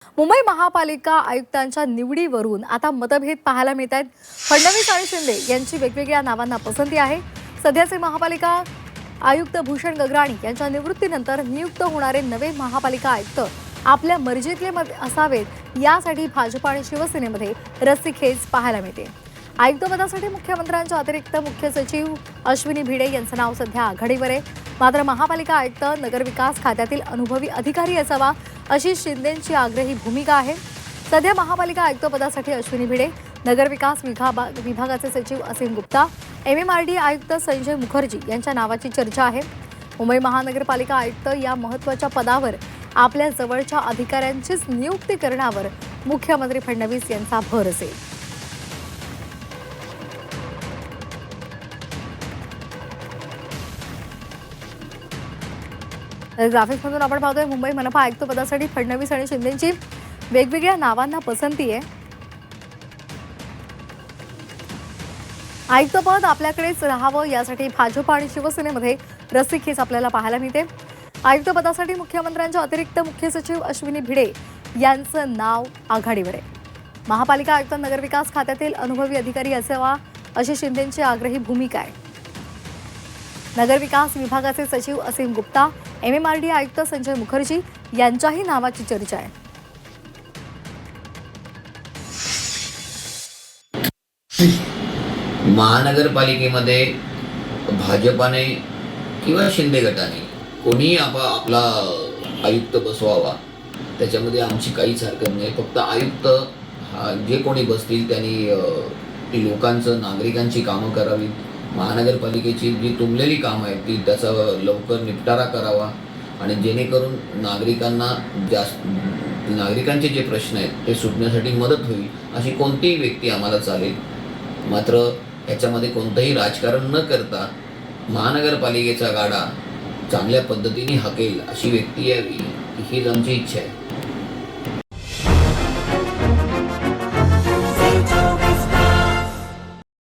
मुंबई महापालिका आयुक्तांच्या निवडीवरून आता मतभेद पाहायला मिळत आहेत। फडणवीस आणि शिंदे यांची वेगवेगळ्या नावांना पसंती आहे। सध्याचे महापालिका आयुक्त भूषण गगराणी यांच्या निवृत्तीनंतर नियुक्त होणारे नवे महापालिका आयुक्त आपल्या मर्जीतले असावेत यासाठी भाजप आणि शिवसेनेमध्ये रस्सीखेच पाहायला मिळते। आयुक्तपदासाठी मुख्यमंत्र्यांच्या अतिरिक्त मुख्य सचिव अश्विनी भिडे यांचं नाव सध्या आघाडीवर आहे। मात्र महापालिका आयुक्त नगरविकास खात्यातील अनुभवी अधिकारी असावा अशी शिंदेंची आग्रही भूमिका आहे। सध्या महापालिका आयुक्तपदासाठी अश्विनी भिडे, नगरविकास विभागाचे सचिव असीम गुप्ता, MMRD आयुक्त संजय मुखर्जी यांच्या नावाची चर्चा आहे। मुंबई महानगरपालिका आयुक्त या महत्त्वाच्या पदावर आपल्या जवळच्या अधिकाऱ्यांचीच नियुक्ती करण्यावर मुख्यमंत्री फडणवीस यांचा भर असेल। ग्राफिक्समधून आपण पाहतोय मुंबई मनपा आयुक्त पदासाठी फडणवीस आणि शिंदेंची वेगवेगळ्या नावांना पसंती आहे। आयुक्तपद आपल्याकडेच राहावं यासाठी भाजप आणि शिवसेनेमध्ये रस्सीखेच आपल्याला पाहायला मिळते। आयुक्तपदासाठी मुख्यमंत्र्यांच्या अतिरिक्त मुख्य सचिव अश्विनी भिडे यांचं नाव आघाडीवर आहे। महापालिका आयुक्त नगरविकास खात्यातील अनुभवी अधिकारी असावा अशी शिंदेंची आग्रही भूमिका आहे। नगरविकास विभागाचे सचिव असीम गुप्ता, MMRD आयुक्त संजय मुखर्जी यांच्याही नावाची चर्चा आहे। महानगरपालिकेमध्ये भाजपाने किंवा शिंदे गटाने कोणी आपला आयुक्त बसवावा त्याच्यामध्ये आमची काहीच हरकत नाही। फक्त आयुक्त जे कोणी बसतील त्यांनी लोकांचं नागरिकांची कामं करावीत। महानगरपालिकेची जी तुंबलेली कामं आहेत ती त्याचा लवकर निपटारा करावा आणि जेणेकरून नागरिकांचे जे प्रश्न आहेत ते सुटण्यासाठी मदत होईल अशी कोणतीही व्यक्ती आम्हाला चालेल। मात्र याच्यामध्ये कोणतंही राजकारण न करता महानगरपालिकेचा गाडा चांगल्या पद्धतीने हाकेल अशी व्यक्ती यावी हीच आमची इच्छा आहे।